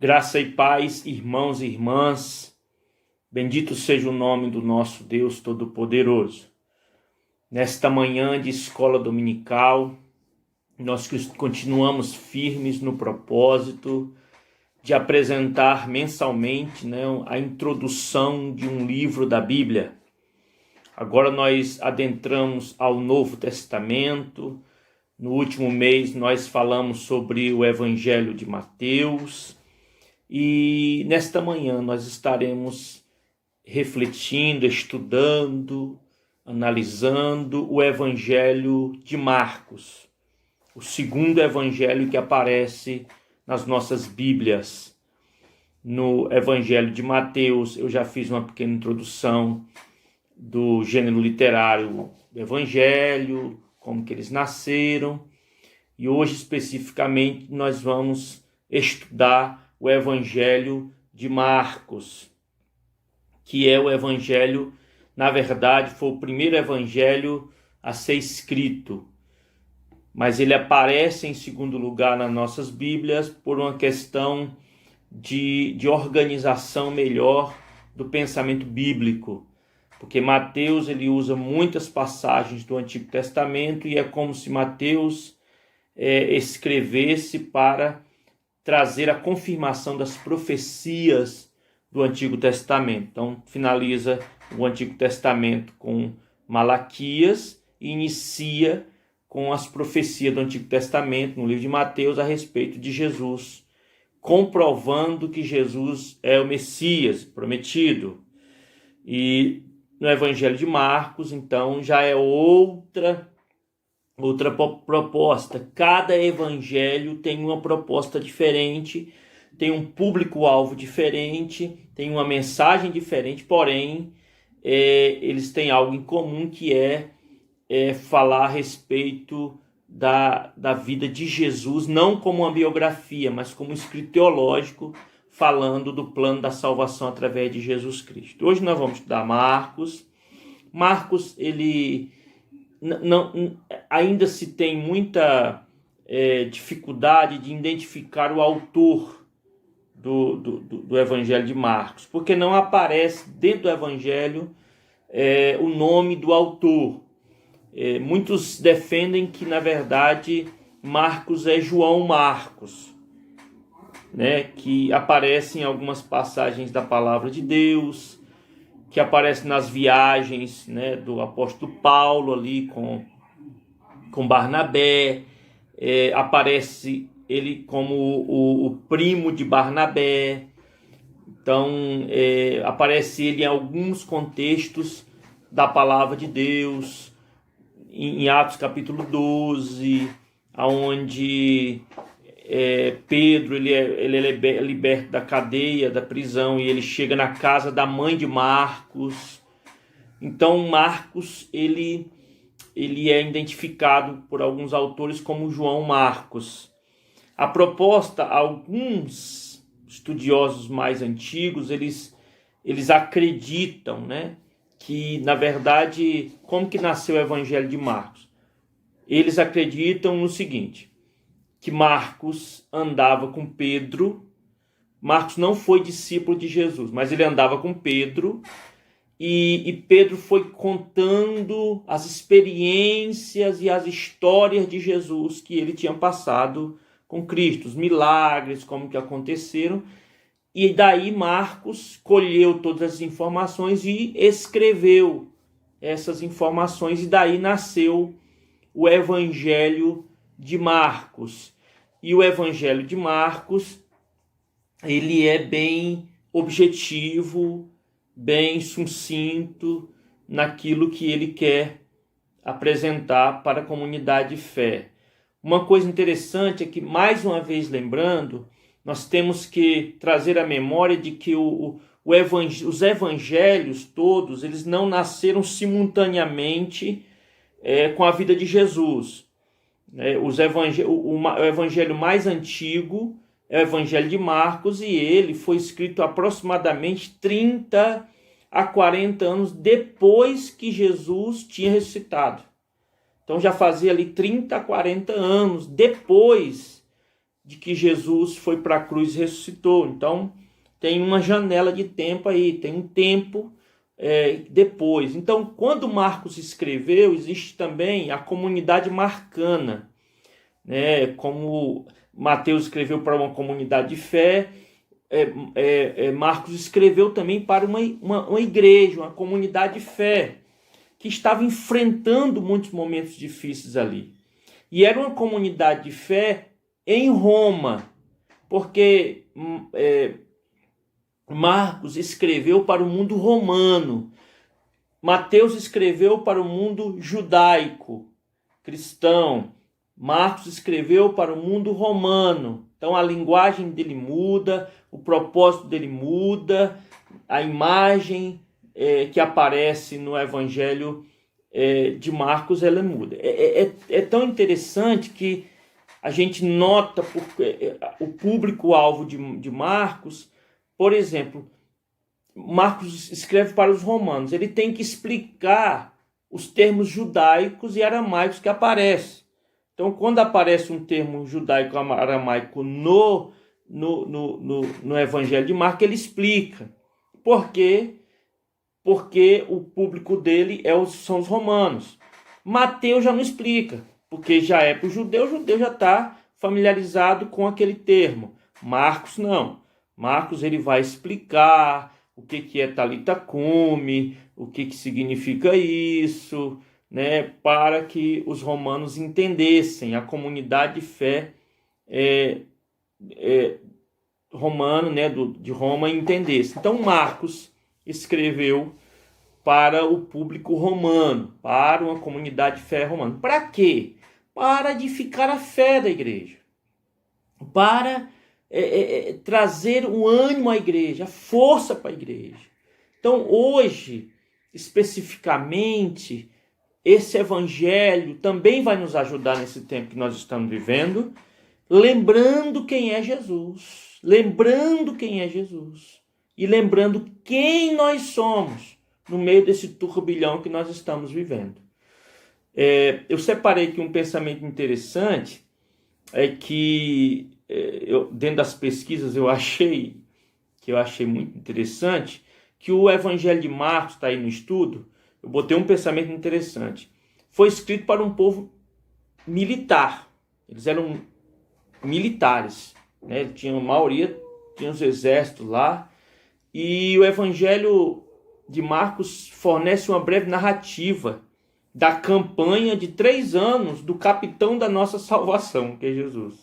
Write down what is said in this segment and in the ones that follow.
Graça e paz, irmãos e irmãs, bendito seja o nome do nosso Deus Todo-Poderoso. Nesta manhã de escola dominical, nós continuamos firmes no propósito de apresentar mensalmente a introdução de um livro da Bíblia. Agora nós adentramos ao Novo Testamento. No último mês nós falamos sobre o Evangelho de Mateus. E nesta manhã nós estaremos refletindo, estudando, analisando o Evangelho de Marcos, o segundo evangelho que aparece nas nossas Bíblias. No Evangelho de Mateus eu já fiz uma pequena introdução do gênero literário do Evangelho, como que eles nasceram, e hoje especificamente nós vamos estudar o Evangelho de Marcos, que é o Evangelho, na verdade, foi o primeiro Evangelho a ser escrito, mas ele aparece em segundo lugar nas nossas Bíblias por uma questão de organização melhor do pensamento bíblico, porque Mateus ele usa muitas passagens do Antigo Testamento e é como se Mateus escrevesse para trazer a confirmação das profecias do Antigo Testamento. Então, finaliza o Antigo Testamento com Malaquias e inicia com as profecias do Antigo Testamento, no livro de Mateus, a respeito de Jesus, comprovando que Jesus é o Messias prometido. E no Evangelho de Marcos, então, já é outra proposta. Cada evangelho tem uma proposta diferente, tem um público-alvo diferente, tem uma mensagem diferente, porém, eles têm algo em comum, que é falar a respeito da vida de Jesus, não como uma biografia, mas como um escrito teológico, falando do plano da salvação através de Jesus Cristo. Hoje nós vamos estudar Marcos. Marcos, ele ainda se tem muita dificuldade de identificar o autor do Evangelho de Marcos, porque não aparece dentro do Evangelho o nome do autor. Muitos defendem que, na verdade, Marcos é João Marcos, que aparece em algumas passagens da Palavra de Deus, que aparece nas viagens do apóstolo Paulo ali com Barnabé, aparece ele como o primo de Barnabé. Então aparece ele em alguns contextos da Palavra de Deus, em Atos capítulo 12, onde Pedro ele é liberto da cadeia, da prisão, e ele chega na casa da mãe de Marcos. Então Marcos ele é identificado por alguns autores como João Marcos. A proposta, alguns estudiosos mais antigos, eles acreditam, que, na verdade, como que nasceu o Evangelho de Marcos? Eles acreditam no seguinte, que Marcos andava com Pedro. Marcos não foi discípulo de Jesus, mas ele andava com Pedro, e Pedro foi contando as experiências e as histórias de Jesus que ele tinha passado com Cristo, os milagres, como que aconteceram, e daí Marcos colheu todas as informações e escreveu essas informações, e daí nasceu o Evangelho de Marcos. E o Evangelho de Marcos, ele é bem objetivo, bem sucinto naquilo que ele quer apresentar para a comunidade de fé. Uma coisa interessante é que, mais uma vez lembrando, nós temos que trazer a memória de que os evangelhos todos, eles não nasceram simultaneamente com a vida de Jesus. O evangelho mais antigo é o Evangelho de Marcos, e ele foi escrito aproximadamente 30 a 40 anos depois que Jesus tinha ressuscitado. Então já fazia ali 30 a 40 anos depois de que Jesus foi para a cruz e ressuscitou. Então, tem uma janela de tempo aí, tem um tempo depois. Então, quando Marcos escreveu, existe também a comunidade marcana, né? Como Mateus escreveu para uma comunidade de fé, Marcos escreveu também para uma igreja, uma comunidade de fé, que estava enfrentando muitos momentos difíceis ali. E era uma comunidade de fé em Roma, porque Marcos escreveu para o mundo romano, Mateus escreveu para o mundo judaico, cristão, Marcos escreveu para o mundo romano. Então a linguagem dele muda, o propósito dele muda, a imagem que aparece no Evangelho de Marcos, ela muda. É tão interessante que a gente nota o público-alvo de Marcos. Por exemplo, Marcos escreve para os romanos. Ele tem que explicar os termos judaicos e aramaicos que aparecem. Então, quando aparece um termo judaico-aramaico no Evangelho de Marcos, ele explica. Por quê? Porque o público dele são os romanos. Mateus já não explica, porque já é para o judeu já está familiarizado com aquele termo. Marcos não. Marcos ele vai explicar o que é Talita Cumi, o que significa isso, né, para que os romanos entendessem, a comunidade de fé romana, né, de Roma, entendesse. Então Marcos escreveu para o público romano, para uma comunidade de fé romana. Para quê? Para edificar a fé da igreja, para trazer o ânimo à igreja, a força para a igreja. Então hoje, especificamente, esse evangelho também vai nos ajudar nesse tempo que nós estamos vivendo, lembrando quem é Jesus, e lembrando quem nós somos no meio desse turbilhão que nós estamos vivendo. Eu separei aqui um pensamento interessante, que dentro das pesquisas eu achei muito interessante, que o Evangelho de Marcos está aí no estudo. Eu botei um pensamento interessante. Foi escrito para um povo militar. Eles eram militares, né? A maioria tinha os exércitos lá. E o Evangelho de Marcos fornece uma breve narrativa da campanha de 3 anos do capitão da nossa salvação, que é Jesus,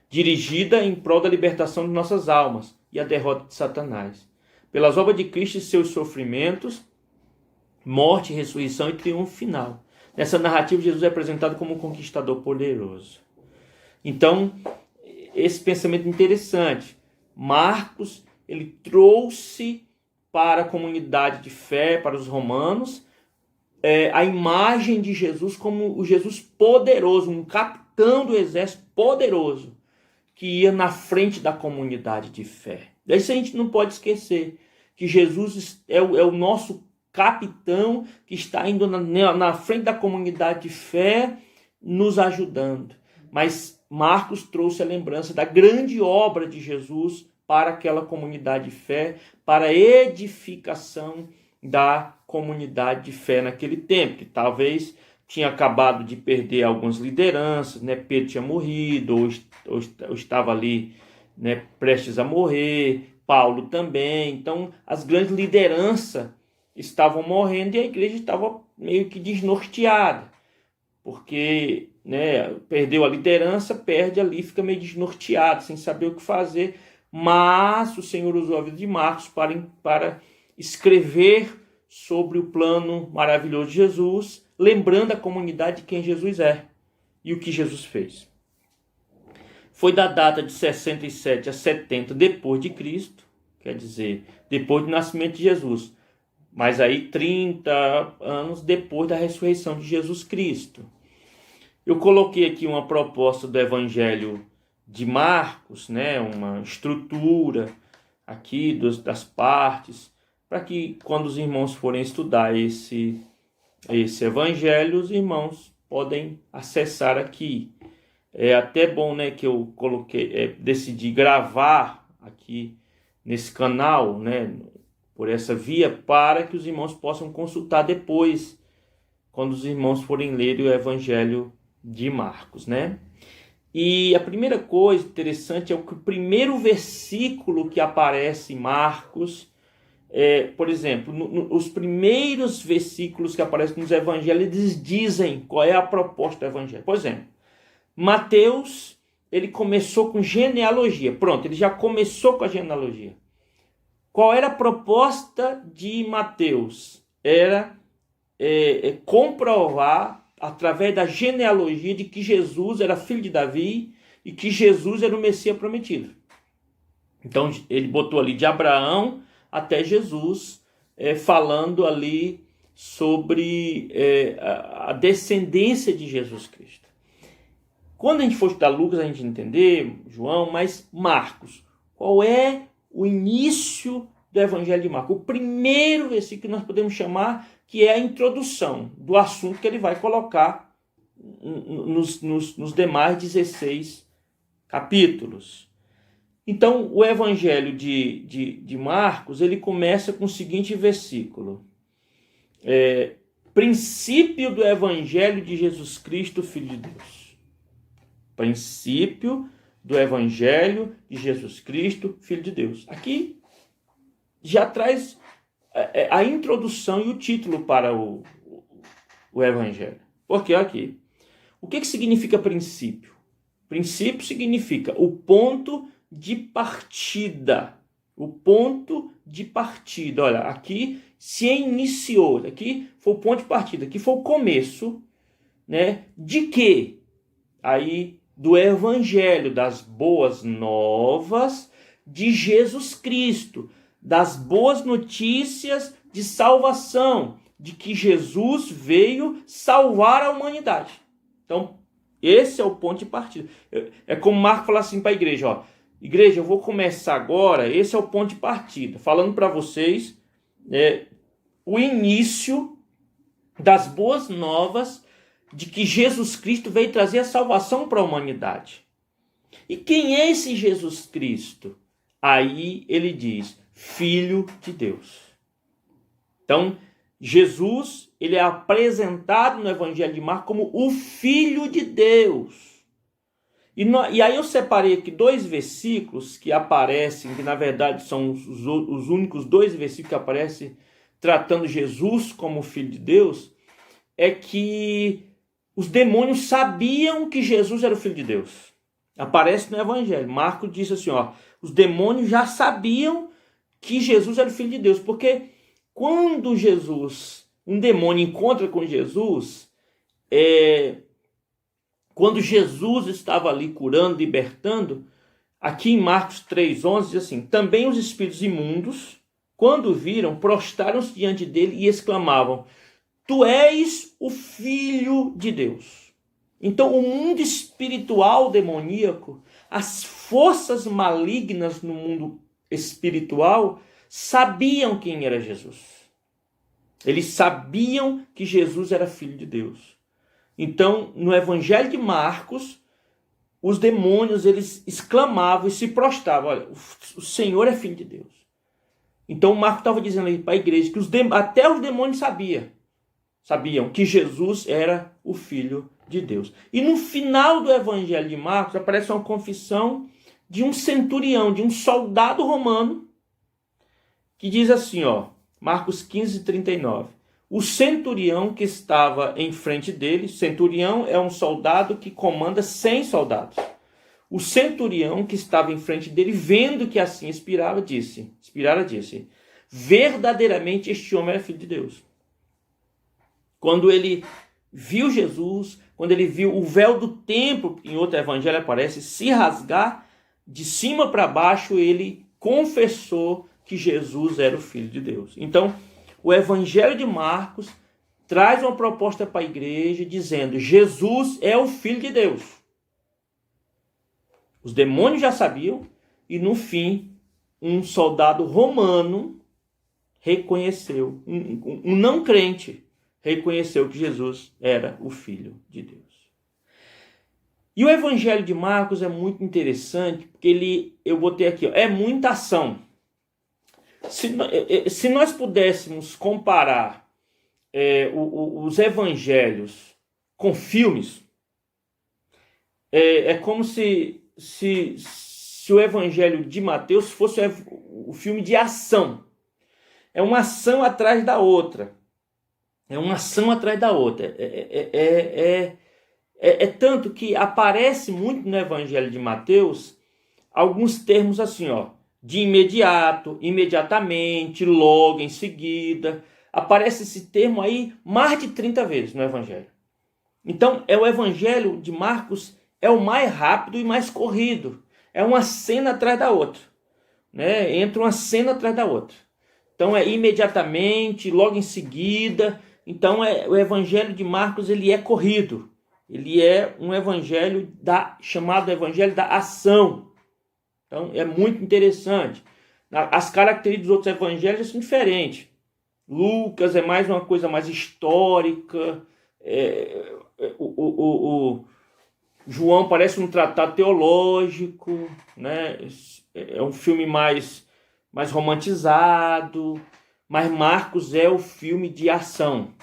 dirigida em prol da libertação de nossas almas e a derrota de Satanás. Pelas obras de Cristo e seus sofrimentos, morte, ressurreição e triunfo final. Nessa narrativa, Jesus é apresentado como um conquistador poderoso. Então, esse pensamento interessante. Marcos, ele trouxe para a comunidade de fé, para os romanos, a imagem de Jesus como o Jesus poderoso, um capitão do exército poderoso, que ia na frente da comunidade de fé. Isso a gente não pode esquecer, que Jesus é o nosso capitão que está indo na frente da comunidade de fé, nos ajudando. Mas Marcos trouxe a lembrança da grande obra de Jesus para aquela comunidade de fé, para a edificação da comunidade de fé naquele tempo, que talvez tinha acabado de perder algumas lideranças, né? Pedro tinha morrido, ou estava ali, né, prestes a morrer, Paulo também. Então, as grandes lideranças estavam morrendo e a igreja estava meio que desnorteada, porque, né, perdeu a liderança, perde ali, fica meio desnorteado, sem saber o que fazer. Mas o Senhor usou a vida de Marcos para escrever sobre o plano maravilhoso de Jesus, lembrando a comunidade de quem Jesus é e o que Jesus fez. Foi da data de 67 a 70 depois de Cristo, quer dizer, depois do nascimento de Jesus, mas aí 30 anos depois da ressurreição de Jesus Cristo. Eu coloquei aqui uma proposta do Evangelho de Marcos, né, uma estrutura aqui das partes, para que quando os irmãos forem estudar esse evangelho, os irmãos podem acessar aqui. É até bom, né, que eu decidi gravar aqui nesse canal, né, por essa via, para que os irmãos possam consultar depois, quando os irmãos forem ler o Evangelho de Marcos, né? E a primeira coisa interessante é que o primeiro versículo que aparece em Marcos, por exemplo, os primeiros versículos que aparecem nos evangelhos, eles dizem qual é a proposta do evangelho. Por exemplo, Mateus, ele começou com genealogia. Pronto, ele já começou com a genealogia. Qual era a proposta de Mateus? Era comprovar, através da genealogia, de que Jesus era filho de Davi e que Jesus era o Messias prometido. Então ele botou ali de Abraão até Jesus, falando ali sobre a descendência de Jesus Cristo. Quando a gente for estudar Lucas, a gente entender, João, mas Marcos, qual é o início do Evangelho de Marcos? O primeiro versículo que nós podemos chamar, que é a introdução do assunto que ele vai colocar nos demais 16 capítulos. Então, o Evangelho de Marcos, ele começa com o seguinte versículo. Princípio do Evangelho de Jesus Cristo, Filho de Deus. Princípio do Evangelho de Jesus Cristo, Filho de Deus. Aqui já traz a introdução e o título para o Evangelho. Porque aqui, o que significa princípio? Princípio significa o ponto de partida. O ponto de partida. Olha, aqui se iniciou. Aqui foi o ponto de partida. Aqui foi o começo, né? De quê? Aí, do Evangelho, das boas novas de Jesus Cristo, das boas notícias de salvação, de que Jesus veio salvar a humanidade. Então, esse é o ponto de partida. É como Marco fala assim para a igreja, ó, igreja, eu vou começar agora, esse é o ponto de partida, falando para vocês o início das boas novas de que Jesus Cristo veio trazer a salvação para a humanidade. E quem é esse Jesus Cristo? Aí ele diz, Filho de Deus. Então, Jesus, ele é apresentado no Evangelho de Marcos como o Filho de Deus. E aí eu separei aqui 2 versículos que aparecem, que na verdade são os únicos 2 versículos que aparecem tratando Jesus como Filho de Deus, é que os demônios sabiam que Jesus era o Filho de Deus. Aparece no Evangelho. Marcos diz assim, ó, os demônios já sabiam que Jesus era o Filho de Deus, porque quando um demônio encontra com Jesus, quando Jesus estava ali curando, libertando, aqui em Marcos 3,11 diz assim, também os espíritos imundos, quando viram, prostraram-se diante dele e exclamavam, Tu és o Filho de Deus. Então, o mundo espiritual demoníaco, as forças malignas no mundo espiritual, sabiam quem era Jesus. Eles sabiam que Jesus era Filho de Deus. Então, no Evangelho de Marcos, os demônios, eles exclamavam e se prostravam, olha, o Senhor é Filho de Deus. Então, Marcos estava dizendo aí para a igreja que até os demônios sabiam que Jesus era o Filho de Deus. E no final do Evangelho de Marcos aparece uma confissão de um centurião, de um soldado romano, que diz assim, ó, Marcos 15:39. O centurião que estava em frente dele, centurião é um soldado que comanda 100 soldados. O centurião que estava em frente dele, vendo que assim Inspirara disse, verdadeiramente este homem era Filho de Deus. Quando ele viu Jesus, quando ele viu o véu do templo, em outro evangelho aparece, se rasgar de cima para baixo, ele confessou que Jesus era o Filho de Deus. Então, o Evangelho de Marcos traz uma proposta para a igreja dizendo, Jesus é o Filho de Deus. Os demônios já sabiam e no fim, um soldado romano reconheceu, um não crente reconheceu que Jesus era o Filho de Deus. E o Evangelho de Marcos é muito interessante, porque eu botei aqui, ó, é muita ação. Se nós pudéssemos comparar os evangelhos com filmes, é como se o Evangelho de Mateus fosse o filme de ação. É uma ação atrás da outra. É uma ação atrás da outra. É tanto que aparece muito no Evangelho de Mateus alguns termos assim, ó, de imediato, imediatamente, logo em seguida. Aparece esse termo aí mais de 30 vezes no Evangelho. Então, o Evangelho de Marcos é o mais rápido e mais corrido. É uma cena atrás da outra, né? Entra uma cena atrás da outra. Então, é imediatamente, logo em seguida. Então, o Evangelho de Marcos ele é corrido. Ele é um evangelho chamado Evangelho da Ação. Então, é muito interessante. As características dos outros evangelhos são diferentes. Lucas é mais uma coisa mais histórica. O João parece um tratado teológico, né? É um filme mais romantizado. Mas Marcos é o filme de ação,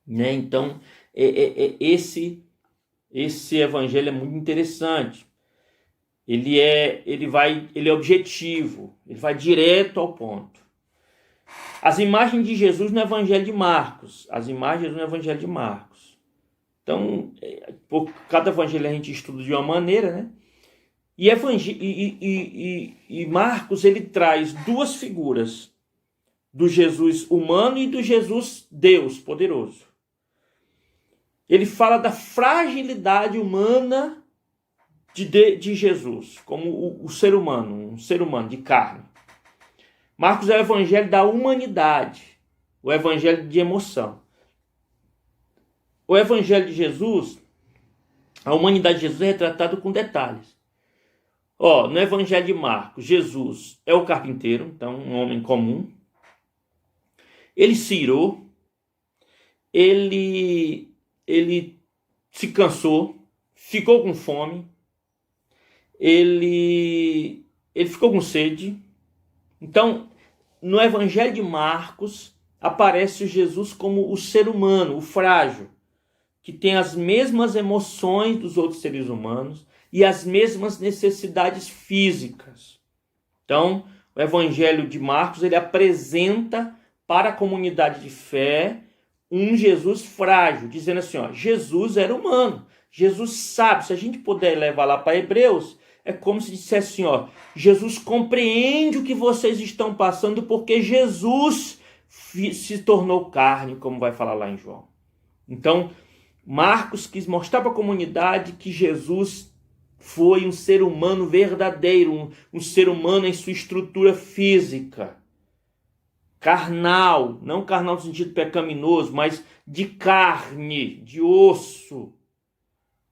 né? Então, esse evangelho é muito interessante. Ele é objetivo, ele vai direto ao ponto. As imagens de Jesus no Evangelho de Marcos. Então, por cada evangelho a gente estuda de uma maneira, né? E Marcos ele traz duas figuras, do Jesus humano e do Jesus Deus poderoso. Ele fala da fragilidade humana de Jesus, como o ser humano, um ser humano de carne. Marcos é o evangelho da humanidade, o evangelho de emoção. O evangelho de Jesus, a humanidade de Jesus é retratada com detalhes. No evangelho de Marcos, Jesus é o carpinteiro, então um homem comum. Ele se irou, ele se cansou, ficou com fome, ele ficou com sede. Então, no Evangelho de Marcos, aparece o Jesus como o ser humano, o frágil, que tem as mesmas emoções dos outros seres humanos e as mesmas necessidades físicas. Então, o Evangelho de Marcos, ele apresenta para a comunidade de fé um Jesus frágil, dizendo assim, Jesus era humano, Jesus sabe. Se a gente puder levar lá para Hebreus, é como se dissesse assim, Jesus compreende o que vocês estão passando porque Jesus se tornou carne, como vai falar lá em João. Então, Marcos quis mostrar para a comunidade que Jesus foi um ser humano verdadeiro, um ser humano em sua estrutura física. Carnal, não carnal no sentido pecaminoso, mas de carne, de osso.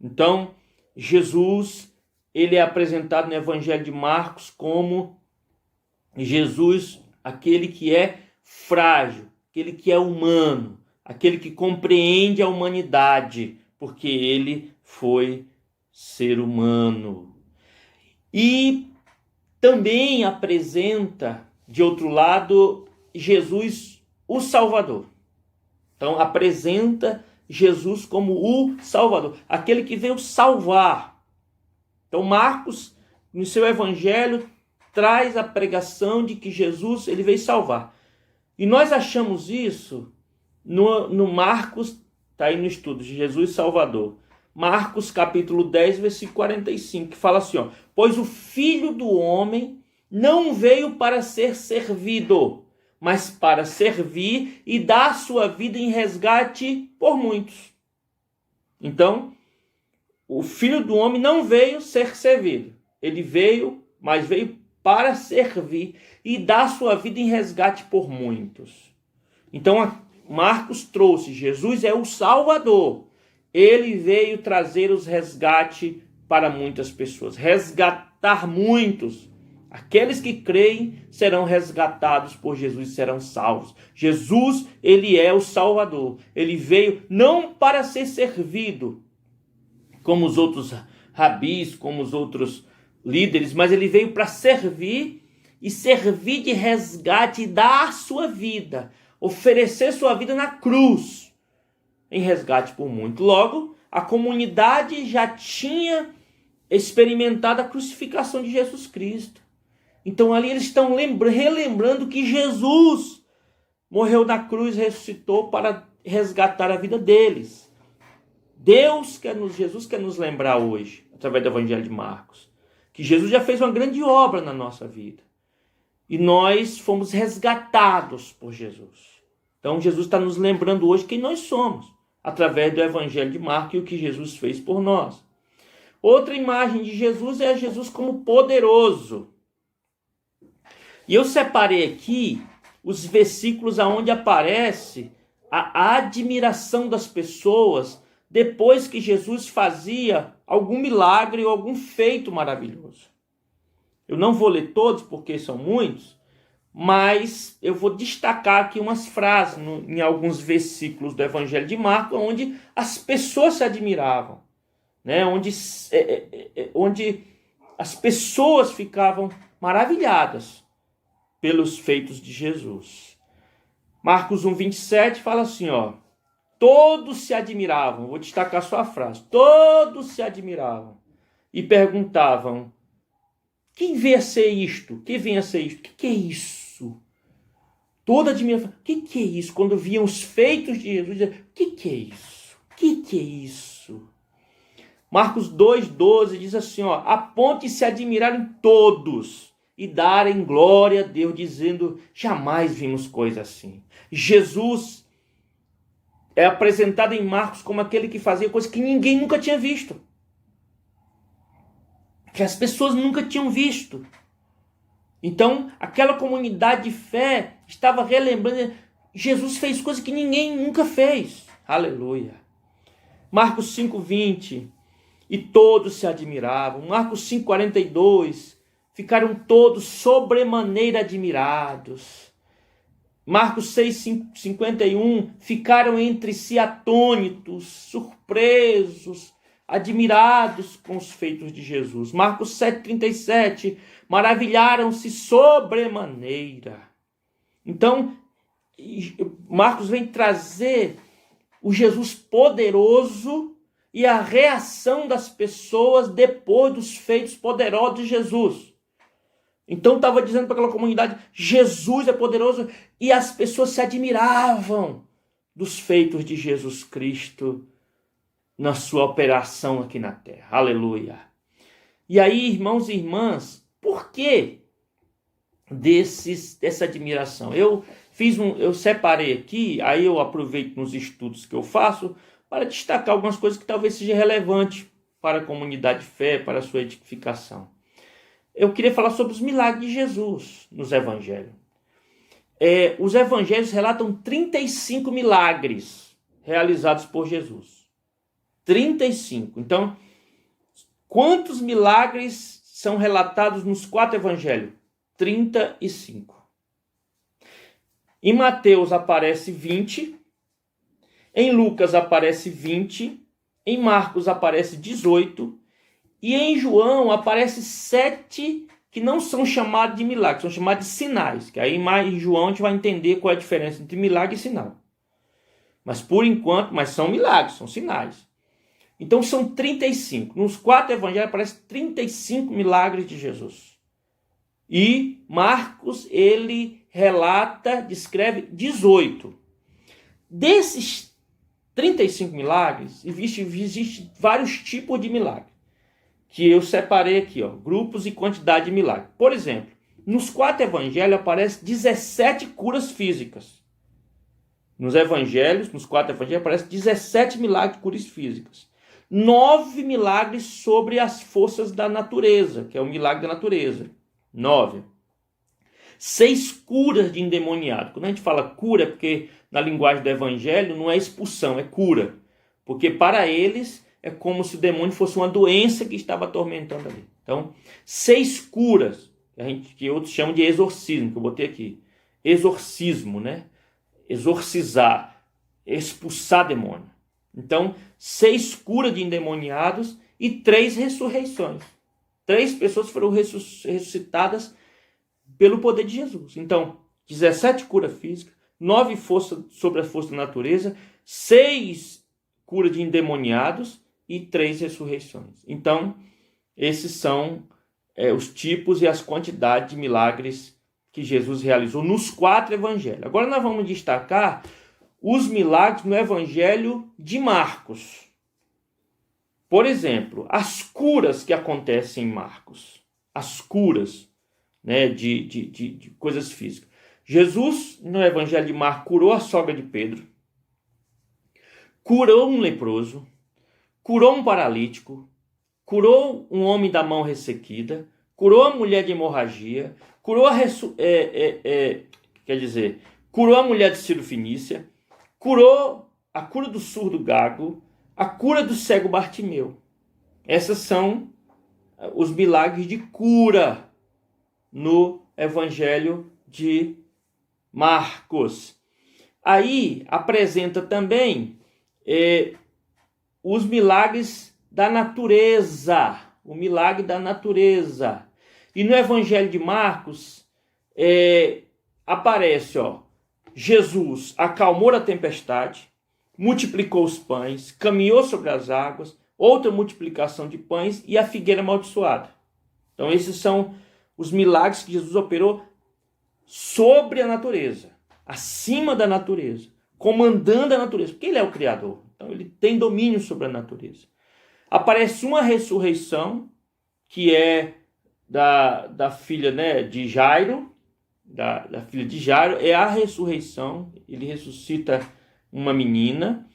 Então, Jesus, ele é apresentado no Evangelho de Marcos como Jesus, aquele que é frágil, aquele que é humano, aquele que compreende a humanidade, porque ele foi ser humano. E também apresenta, de outro lado, Jesus, o Salvador. Então, apresenta Jesus como o Salvador, aquele que veio salvar. Então, Marcos, no seu evangelho, traz a pregação de que Jesus ele veio salvar. E nós achamos isso no Marcos, está aí no estudo, de Jesus Salvador. Marcos, capítulo 10, versículo 45, que fala assim, pois o Filho do Homem não veio para ser servido, mas para servir e dar sua vida em resgate por muitos. Então, o Filho do Homem não veio ser servido. Ele veio, mas veio para servir e dar sua vida em resgate por muitos. Então, Marcos trouxe, Jesus é o Salvador. Ele veio trazer os resgate para muitas pessoas, resgatar muitos. Aqueles que creem serão resgatados por Jesus e serão salvos. Jesus, ele é o Salvador. Ele veio não para ser servido, como os outros rabis, como os outros líderes, mas ele veio para servir e servir de resgate e dar a sua vida, oferecer sua vida na cruz em resgate por muito. Logo, a comunidade já tinha experimentado a crucificação de Jesus Cristo. Então ali eles estão relembrando que Jesus morreu na cruz, ressuscitou para resgatar a vida deles. Jesus quer nos lembrar hoje, através do Evangelho de Marcos, que Jesus já fez uma grande obra na nossa vida. E nós fomos resgatados por Jesus. Então Jesus está nos lembrando hoje quem nós somos, através do Evangelho de Marcos e o que Jesus fez por nós. Outra imagem de Jesus é Jesus como poderoso. E eu separei aqui os versículos onde aparece a admiração das pessoas depois que Jesus fazia algum milagre ou algum feito maravilhoso. Eu não vou ler todos porque são muitos, mas eu vou destacar aqui umas frases em alguns versículos do Evangelho de Marcos, onde as pessoas se admiravam, né? Onde as pessoas ficavam maravilhadas pelos feitos de Jesus. Marcos 1:27 fala assim, todos se admiravam, vou destacar só a frase, todos se admiravam e perguntavam, quem vem a ser isto? Quem vem a ser isto? O que é isso? Toda admiração, o que é isso? Quando viam os feitos de Jesus, diziam, o que é isso? O que é isso? Marcos 2:12 diz assim, a ponto de se admirarem todos e darem glória a Deus, dizendo, jamais vimos coisa assim. Jesus é apresentado em Marcos como aquele que fazia coisas que ninguém nunca tinha visto. Que as pessoas nunca tinham visto. Então, aquela comunidade de fé estava relembrando, Jesus fez coisas que ninguém nunca fez. Aleluia. Marcos 5:20, e todos se admiravam. Marcos 5:42, ficaram todos sobremaneira admirados. Marcos 6:51, ficaram entre si atônitos, surpresos, admirados com os feitos de Jesus. Marcos 7:37, maravilharam-se sobremaneira. Então, Marcos vem trazer o Jesus poderoso e a reação das pessoas depois dos feitos poderosos de Jesus. Então estava dizendo para aquela comunidade, Jesus é poderoso, e as pessoas se admiravam dos feitos de Jesus Cristo na sua operação aqui na terra. Aleluia. E aí, irmãos e irmãs, por que dessa admiração? Eu separei aqui, aí eu aproveito nos estudos que eu faço para destacar algumas coisas que talvez seja relevante para a comunidade de fé, para a sua edificação. Eu queria falar sobre os milagres de Jesus nos evangelhos. Os evangelhos relatam 35 milagres realizados por Jesus. 35. Então, quantos milagres são relatados nos 4 evangelhos? 35. Em Mateus aparece 20, em Lucas aparece 20, em Marcos aparece 18, e em João aparece 7 que não são chamados de milagres, são chamados de sinais. Que aí em João a gente vai entender qual é a diferença entre milagre e sinal. Mas por enquanto, são milagres, são sinais. Então são 35. Nos 4 evangelhos aparecem 35 milagres de Jesus. E Marcos, ele relata, descreve 18. Desses 35 milagres, existe vários tipos de milagres. Que eu separei aqui, grupos e quantidade de milagres. Por exemplo, nos 4 evangelhos aparecem 17 curas físicas. Nos 4 evangelhos aparecem 17 milagres de curas físicas. 9 milagres sobre as forças da natureza, que é o milagre da natureza. 9. 6 curas de endemoniado. Quando a gente fala cura, é porque na linguagem do evangelho não é expulsão, é cura. Porque para eles é como se o demônio fosse uma doença que estava atormentando ali. Então, 6 curas, que outros chamam de exorcismo, que eu botei aqui. Exorcismo, né? Exorcizar, expulsar demônio. Então, 6 curas de endemoniados e 3 ressurreições. 3 pessoas foram ressuscitadas pelo poder de Jesus. Então, 17 curas físicas, 9 força sobre a força da natureza, 6 curas de endemoniados e 3 ressurreições. Então, esses são os tipos e as quantidades de milagres que Jesus realizou nos 4 evangelhos. Agora nós vamos destacar os milagres no evangelho de Marcos. Por exemplo, as curas que acontecem em Marcos. As curas, né, de coisas físicas. Jesus, no evangelho de Marcos, curou a sogra de Pedro, curou um leproso, curou um paralítico, curou um homem da mão ressequida, curou a mulher de hemorragia, curou curou a mulher de Ciro Fenícia, curou a cura do surdo gago, a cura do cego Bartimeu. Esses são os milagres de cura no evangelho de Marcos. Aí apresenta também os milagres da natureza, o milagre da natureza. E no evangelho de Marcos aparece, Jesus acalmou a tempestade, multiplicou os pães, caminhou sobre as águas, outra multiplicação de pães e a figueira amaldiçoada. Então esses são os milagres que Jesus operou sobre a natureza, acima da natureza, comandando a natureza, porque ele é o Criador. Então ele tem domínio sobre a natureza. Aparece uma ressurreição, que é da filha, né, de Jairo, da filha de Jairo, é a ressurreição, ele ressuscita uma menina,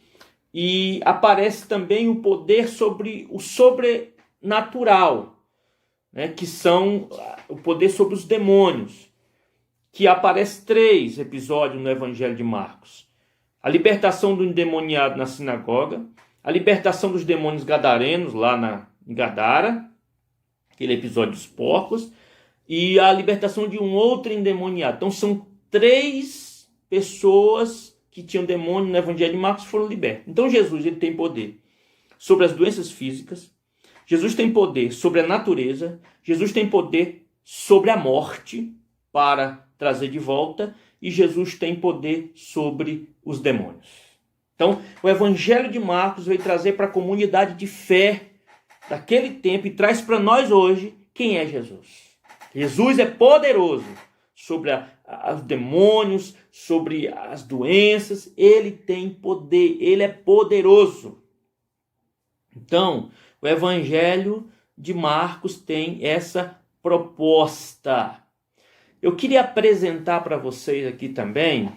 e aparece também o poder sobre o sobrenatural, né, que são o poder sobre os demônios, que aparece 3 episódios no Evangelho de Marcos. A libertação do endemoniado na sinagoga, a libertação dos demônios gadarenos lá em Gadara, aquele episódio dos porcos, e a libertação de um outro endemoniado. Então são 3 pessoas que tinham demônio no Evangelho de Marcos foram libertos. Então Jesus ele tem poder sobre as doenças físicas, Jesus tem poder sobre a natureza, Jesus tem poder sobre a morte para trazer de volta, e Jesus tem poder sobre os demônios. Então, o Evangelho de Marcos veio trazer para a comunidade de fé daquele tempo e traz para nós hoje quem é Jesus. Jesus é poderoso sobre os demônios, sobre as doenças. Ele tem poder, ele é poderoso. Então, o Evangelho de Marcos tem essa proposta. Eu queria apresentar para vocês aqui também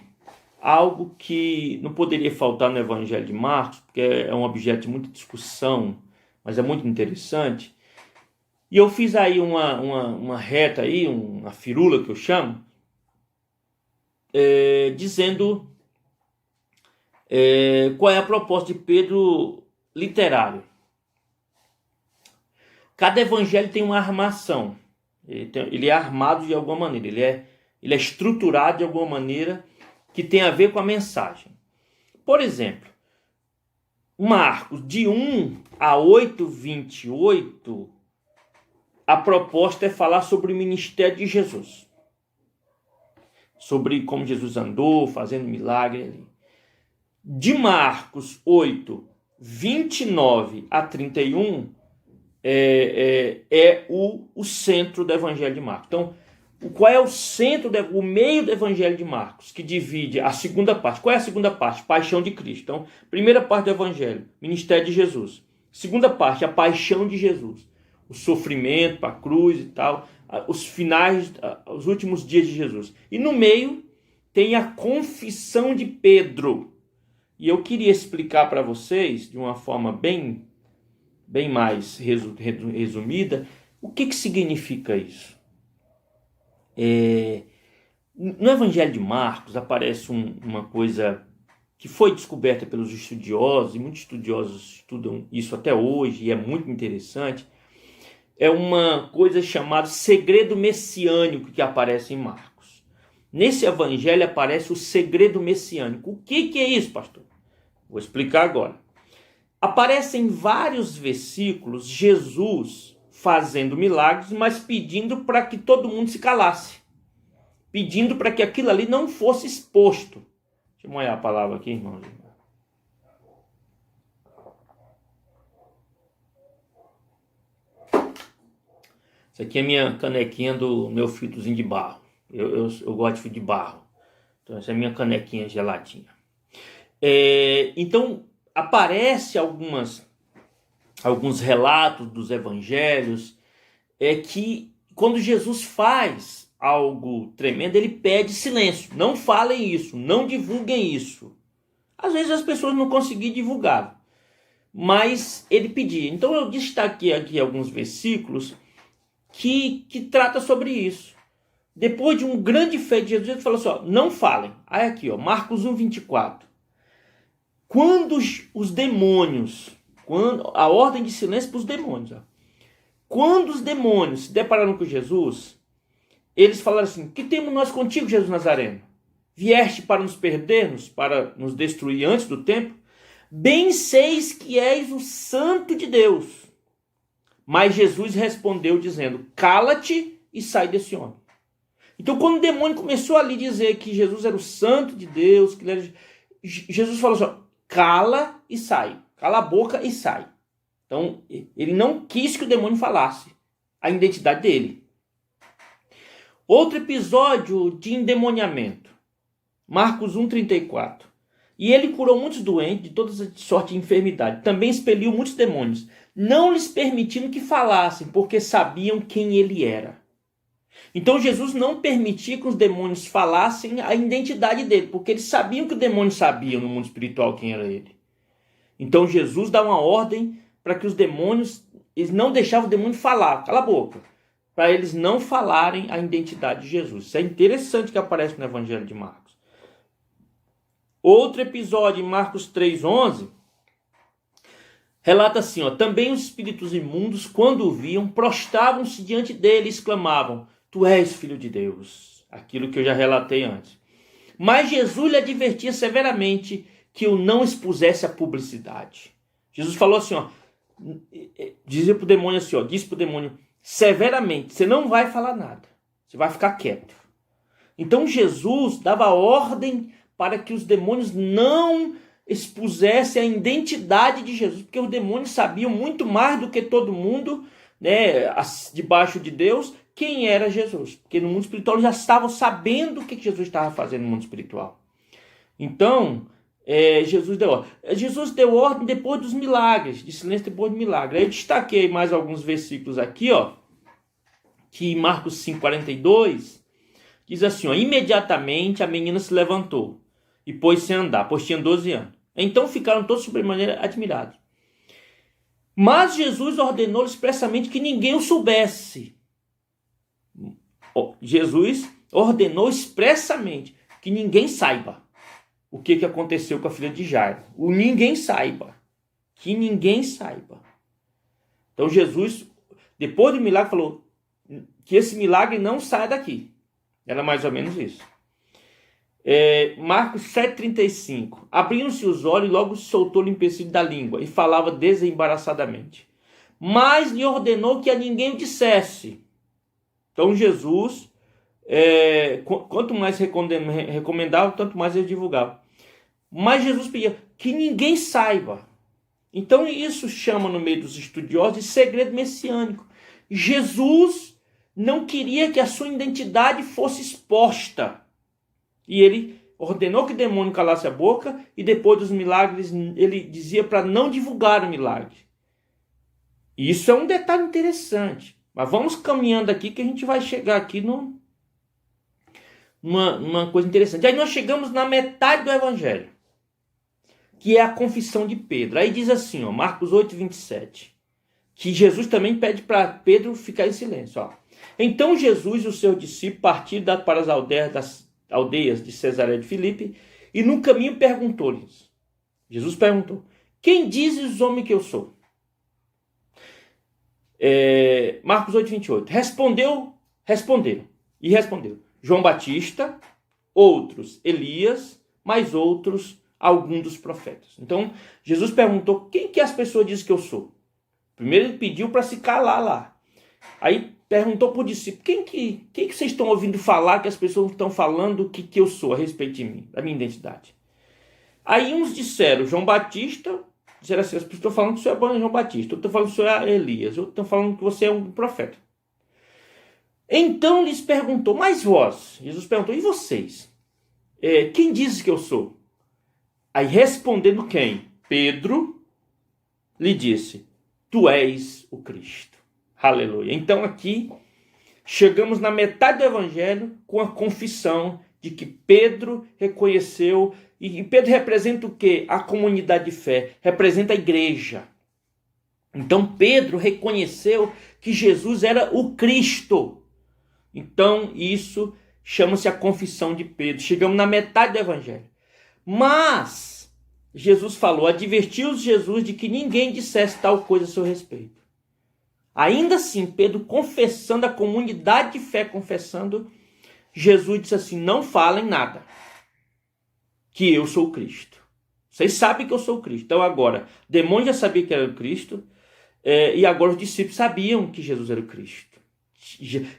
algo que não poderia faltar no Evangelho de Marcos, porque é um objeto de muita discussão, mas é muito interessante. E eu fiz aí uma reta, aí, uma firula que eu chamo, dizendo qual é a proposta de Pedro literário. Cada evangelho tem uma armação. Ele é armado de alguma maneira, ele é estruturado de alguma maneira que tem a ver com a mensagem. Por exemplo, Marcos, de 1 a 8:28, a proposta é falar sobre o ministério de Jesus. Sobre como Jesus andou, fazendo milagre ali. De Marcos 8:29 a 31, o centro do Evangelho de Marcos. Então, qual é o centro, o meio do Evangelho de Marcos, que divide a segunda parte? Qual é a segunda parte? Paixão de Cristo. Então, primeira parte do Evangelho, ministério de Jesus. Segunda parte, a paixão de Jesus. O sofrimento, a cruz e tal, os finais, os últimos dias de Jesus. E no meio tem a confissão de Pedro. E eu queria explicar para vocês, de uma forma bem mais resumida, o que significa isso. No Evangelho de Marcos aparece uma coisa que foi descoberta pelos estudiosos, e muitos estudiosos estudam isso até hoje, e é muito interessante. É uma coisa chamada segredo messiânico que aparece em Marcos. Nesse evangelho aparece o segredo messiânico. O que é isso, pastor? Vou explicar agora. aparecem vários versículos Jesus fazendo milagres, mas pedindo para que todo mundo se calasse. Pedindo para que aquilo ali não fosse exposto. Deixa eu molhar a palavra aqui, irmãos. Isso aqui é minha canequinha do meu filtrozinho de barro. Eu gosto de filtro de barro. Então essa é a minha canequinha geladinha. Então aparece alguns relatos dos evangelhos que quando Jesus faz algo tremendo, ele pede silêncio. Não falem isso, não divulguem isso. Às vezes as pessoas não conseguiam divulgar, mas ele pedia. Então eu destaquei aqui alguns versículos que trata sobre isso. Depois de um grande feito de Jesus, ele falou assim, ó, não falem. Aí aqui, ó, Marcos 1:24. Quando os demônios, a ordem de silêncio para os demônios, ó. Quando os demônios se depararam com Jesus, eles falaram assim, que temos nós contigo, Jesus Nazareno? Vieste para nos perdermos, para nos destruir antes do tempo? Bem seis que és o Santo de Deus. Mas Jesus respondeu dizendo, cala-te e sai desse homem. Então quando o demônio começou ali a dizer que Jesus era o Santo de Deus, que ele era... Jesus falou assim, cala e sai. Cala a boca e sai. Então ele não quis que o demônio falasse a identidade dele. Outro episódio de endemoniamento. Marcos 1:34. E ele curou muitos doentes de toda sorte de enfermidade. Também expeliu muitos demônios, não lhes permitindo que falassem, porque sabiam quem ele era. Então Jesus não permitia que os demônios falassem a identidade dele, porque eles sabiam que os demônios sabiam no mundo espiritual quem era ele. Então Jesus dá uma ordem para que os demônios, eles não deixavam o demônio falar, cala a boca, para eles não falarem a identidade de Jesus. Isso é interessante que aparece no Evangelho de Marcos. Outro episódio em Marcos 3:11 relata assim, ó, também os espíritos imundos, quando o viam, prostravam-se diante dele e exclamavam, tu és filho de Deus. Aquilo que eu já relatei antes. Mas Jesus lhe advertia severamente que o não expusesse à publicidade. Jesus falou assim, ó, dizia para o demônio assim, ó, disse para o demônio severamente, você não vai falar nada, você vai ficar quieto. Então Jesus dava ordem para que os demônios não expusessem a identidade de Jesus, porque os demônios sabiam muito mais do que todo mundo, né, debaixo de Deus, quem era Jesus. Porque no mundo espiritual eles já estavam sabendo o que Jesus estava fazendo no mundo espiritual. Então, Jesus deu ordem depois dos milagres, de silêncio depois do milagre. Aí eu destaquei mais alguns versículos aqui, ó, que em Marcos 5:42 diz assim, ó, imediatamente a menina se levantou e pôs-se a andar, pois tinha 12 anos. Então ficaram todos sobremaneira admirados. Mas Jesus ordenou expressamente que ninguém o soubesse. Jesus ordenou expressamente que ninguém saiba o que aconteceu com a filha de Jairo. Ninguém saiba. Que ninguém saiba. Então Jesus, depois do milagre, falou que esse milagre não saia daqui. Era mais ou menos isso. Marcos 7:35. Abriram-se os olhos e logo se soltou o empecilho da língua e falava desembaraçadamente. Mas lhe ordenou que a ninguém o dissesse. Então Jesus, quanto mais recomendava, tanto mais ele divulgava. Mas Jesus pedia que ninguém saiba. Então isso chama no meio dos estudiosos de segredo messiânico. Jesus não queria que a sua identidade fosse exposta. E ele ordenou que o demônio calasse a boca e depois dos milagres ele dizia para não divulgar o milagre. Isso é um detalhe interessante. Mas vamos caminhando aqui que a gente vai chegar aqui numa coisa interessante. Aí nós chegamos na metade do Evangelho, que é a confissão de Pedro. Aí diz assim, ó, Marcos 8:27, que Jesus também pede para Pedro ficar em silêncio. Ó. Então Jesus e os seus discípulos partiram para as aldeias de Cesareia de Filipe, e no caminho perguntou-lhes. Jesus perguntou, quem dizes os homens que eu sou? Marcos 8:28. Responderam. João Batista, outros Elias, mas outros algum dos profetas. Então, Jesus perguntou, quem que as pessoas dizem que eu sou? Primeiro ele pediu para se calar lá. Aí perguntou para o discípulo, quem que vocês estão ouvindo falar, que as pessoas estão falando que eu sou a respeito de mim, da minha identidade? Aí uns disseram, João Batista, disseram assim, as pessoas estão falando que o senhor é João Batista, outros estão falando que o senhor é Elias, outros estão falando que você é um profeta. Então lhes perguntou, mas vós? Jesus perguntou, e vocês? Quem diz que eu sou? Aí respondendo quem? Pedro lhe disse, tu és o Cristo. Aleluia. Então aqui chegamos na metade do evangelho com a confissão de que Pedro reconheceu, e Pedro representa o quê? A comunidade de fé, representa a igreja. Então Pedro reconheceu que Jesus era o Cristo. Então isso chama-se a confissão de Pedro. Chegamos na metade do evangelho. Mas Jesus falou, advertiu Jesus de que ninguém dissesse tal coisa a seu respeito. Ainda assim, Pedro confessando, a comunidade de fé confessando, Jesus disse assim, não falem nada, que eu sou o Cristo. Vocês sabem que eu sou o Cristo. Então agora, o demônio já sabia que era o Cristo, e agora os discípulos sabiam que Jesus era o Cristo.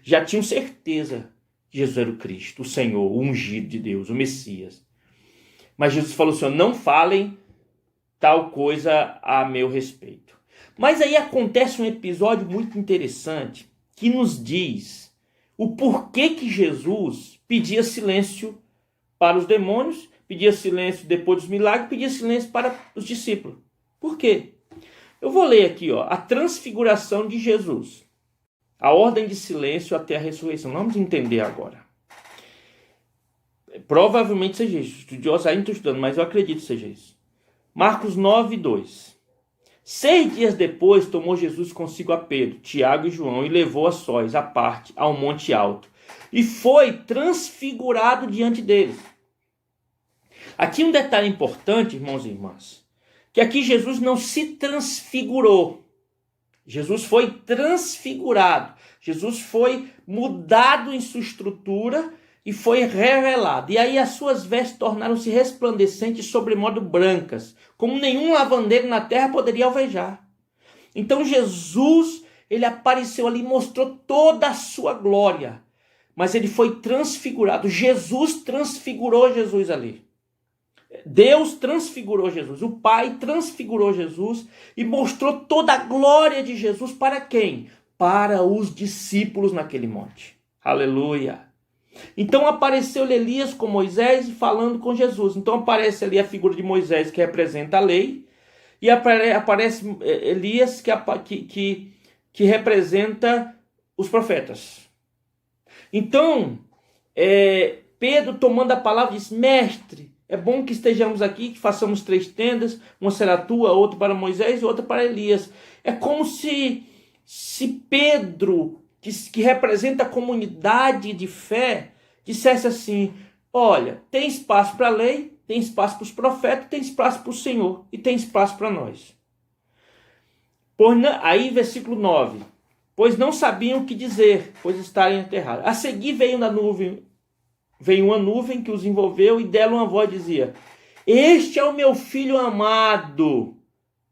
Já tinham certeza que Jesus era o Cristo, o Senhor, o ungido de Deus, o Messias. Mas Jesus falou assim, não falem tal coisa a meu respeito. Mas aí acontece um episódio muito interessante que nos diz o porquê que Jesus pedia silêncio para os demônios, pedia silêncio depois dos milagres, pedia silêncio para os discípulos. Por quê? Eu vou ler aqui, a transfiguração de Jesus. A ordem de silêncio até a ressurreição. Vamos entender agora. Provavelmente seja isso. Estudiosos ainda estou estudando, mas eu acredito que seja isso. Marcos 9, 2. 6 dias depois tomou Jesus consigo a Pedro, Tiago e João e levou a sós, à parte, ao monte alto. E foi transfigurado diante deles. Aqui um detalhe importante, irmãos e irmãs. Que aqui Jesus não se transfigurou. Jesus foi transfigurado. Jesus foi mudado em sua estrutura e foi revelado. E aí as suas vestes tornaram-se resplandecentes, sobremodo brancas, como nenhum lavandeiro na terra poderia alvejar. Então Jesus, ele apareceu ali e mostrou toda a sua glória. Mas ele foi transfigurado. Jesus transfigurou Jesus ali. Deus transfigurou Jesus. O Pai transfigurou Jesus e mostrou toda a glória de Jesus para quem? Para os discípulos naquele monte. Aleluia. Então apareceu-lhe Elias com Moisés falando com Jesus. Então aparece ali a figura de Moisés que representa a lei. E aparece Elias que representa os profetas. Então Pedro tomando a palavra diz, mestre, é bom que estejamos aqui, que façamos 3 tendas, uma será tua, outra para Moisés e outra para Elias. É como se Pedro, que representa a comunidade de fé, dissesse assim, olha, tem espaço para a lei, tem espaço para os profetas, tem espaço para o Senhor e tem espaço para nós. Aí versículo 9, pois não sabiam o que dizer, pois estarem aterrados. A seguir veio uma nuvem que os envolveu e dela uma voz dizia, este é o meu filho amado,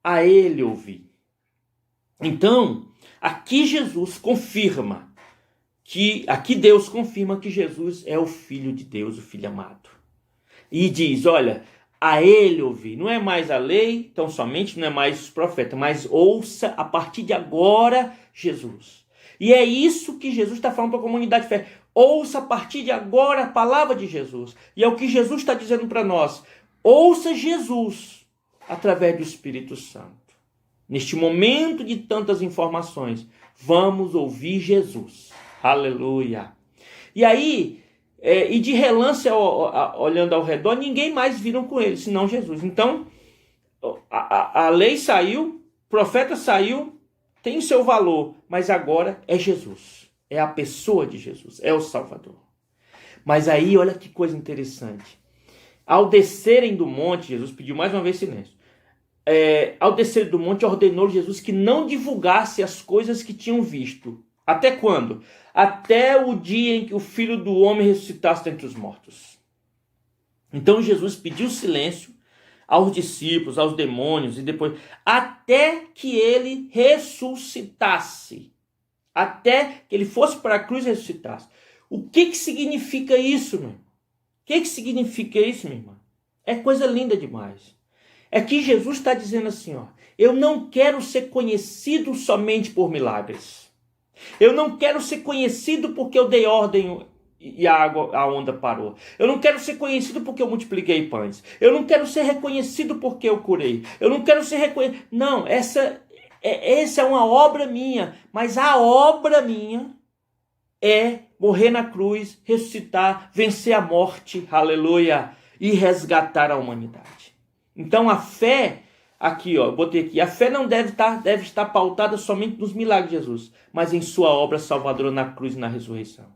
a ele ouvi. Então, aqui Jesus confirma, aqui Deus confirma que Jesus é o Filho de Deus, o Filho amado. E diz, olha, a ele ouvi. Não é mais a lei, tão somente, não é mais os profetas, mas ouça a partir de agora Jesus. E é isso que Jesus está falando para a comunidade de fé. Ouça a partir de agora a palavra de Jesus. E é o que Jesus está dizendo para nós. Ouça Jesus através do Espírito Santo. Neste momento de tantas informações, vamos ouvir Jesus. Aleluia. E aí, e de relance, olhando ao redor, ninguém mais viram com ele, senão Jesus. Então, a lei saiu, o profeta saiu, tem seu valor, mas agora é Jesus. É a pessoa de Jesus, é o Salvador. Mas aí, olha que coisa interessante. Ao descerem do monte, Jesus pediu mais uma vez silêncio. Ao descer do monte, ordenou Jesus que não divulgasse as coisas que tinham visto. Até quando? Até o dia em que o Filho do Homem ressuscitasse dentre os mortos. Então Jesus pediu silêncio aos discípulos, aos demônios e depois, até que ele ressuscitasse, até que ele fosse para a cruz e ressuscitasse. O que significa isso, meu irmão? O que significa isso, minha irmã? É coisa linda demais. É que Jesus está dizendo assim, ó, eu não quero ser conhecido somente por milagres. Eu não quero ser conhecido porque eu dei ordem e a onda parou. Eu não quero ser conhecido porque eu multipliquei pães. Eu não quero ser reconhecido porque eu curei. Eu não quero ser reconhecido. Não, essa é uma obra minha. Mas a obra minha é morrer na cruz, ressuscitar, vencer a morte, aleluia, e resgatar a humanidade. Então a fé, aqui ó, eu botei aqui, a fé não deve estar pautada somente nos milagres de Jesus, mas em sua obra salvadora na cruz e na ressurreição.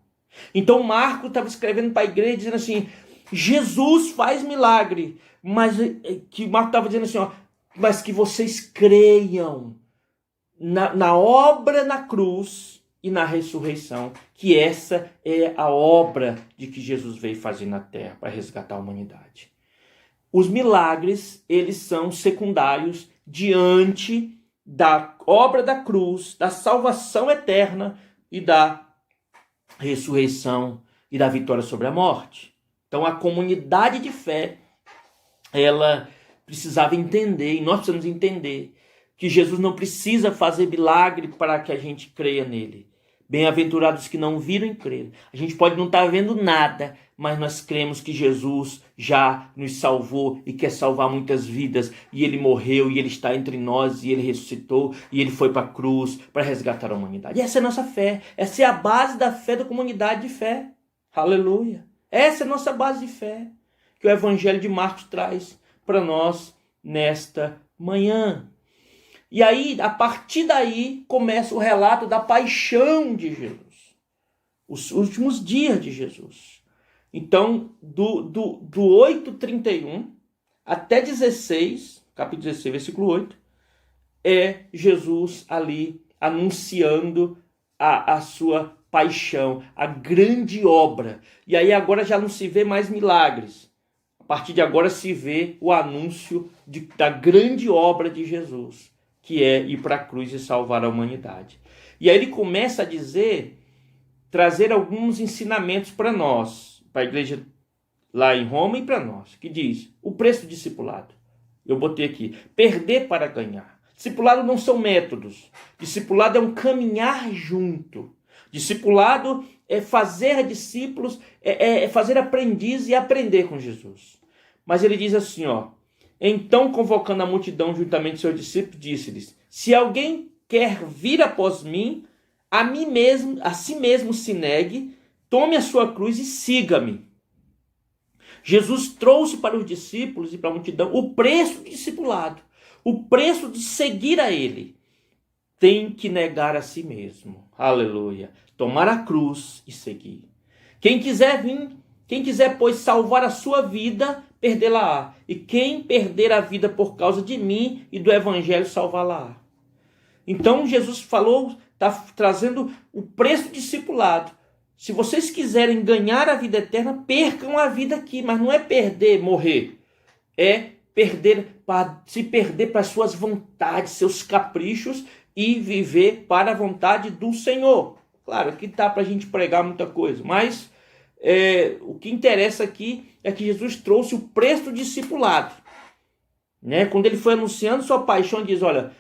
Então Marcos estava escrevendo para a igreja dizendo assim, Jesus faz milagre, mas que Marcos estava dizendo assim, ó, mas que vocês creiam na obra na cruz e na ressurreição, que essa é a obra de que Jesus veio fazer na terra para resgatar a humanidade. Os milagres, eles são secundários diante da obra da cruz, da salvação eterna e da ressurreição e da vitória sobre a morte. Então a comunidade de fé, ela precisava entender, e nós precisamos entender, que Jesus não precisa fazer milagre para que a gente creia nele. Bem-aventurados que não viram e creram. A gente pode não estar vendo nada, mas nós cremos que Jesus já nos salvou e quer salvar muitas vidas. E ele morreu, e ele está entre nós, e ele ressuscitou, e ele foi para a cruz para resgatar a humanidade. E essa é a nossa fé. Essa é a base da fé da comunidade de fé. Aleluia. Essa é a nossa base de fé que o Evangelho de Marcos traz para nós nesta manhã. E aí, a partir daí, começa o relato da paixão de Jesus. Os últimos dias de Jesus. Então, do 8:31 até 16, capítulo 16, versículo 8, é Jesus ali anunciando a sua paixão, a grande obra. E aí agora já não se vê mais milagres. A partir de agora se vê o anúncio da grande obra de Jesus, que é ir para a cruz e salvar a humanidade. E aí ele começa a trazer alguns ensinamentos para nós, para a igreja lá em Roma e para nós, que diz, o preço do discipulado. Eu botei aqui, perder para ganhar. Discipulado não são métodos, discipulado é um caminhar junto. Discipulado é fazer discípulos, é fazer aprendiz e aprender com Jesus. Mas ele diz assim, ó, então, convocando a multidão juntamente seus discípulos, disse-lhes, se alguém quer vir após mim, a si mesmo se negue, tome a sua cruz e siga-me. Jesus trouxe para os discípulos e para a multidão o preço do discipulado, o preço de seguir a ele. Tem que negar a si mesmo, aleluia, tomar a cruz e seguir. Quem quiser, pois, salvar a sua vida, perdê-la-á. E quem perder a vida por causa de mim e do evangelho, salvá-la-á. Então Jesus falou, está trazendo o preço do discipulado. Se vocês quiserem ganhar a vida eterna, percam a vida aqui. Mas não é perder, morrer. É se perder para suas vontades, seus caprichos e viver para a vontade do Senhor. Claro, aqui está para a gente pregar muita coisa, mas o que interessa aqui é que Jesus trouxe o preço do discipulado. Né? Quando ele foi anunciando sua paixão, ele diz, olha,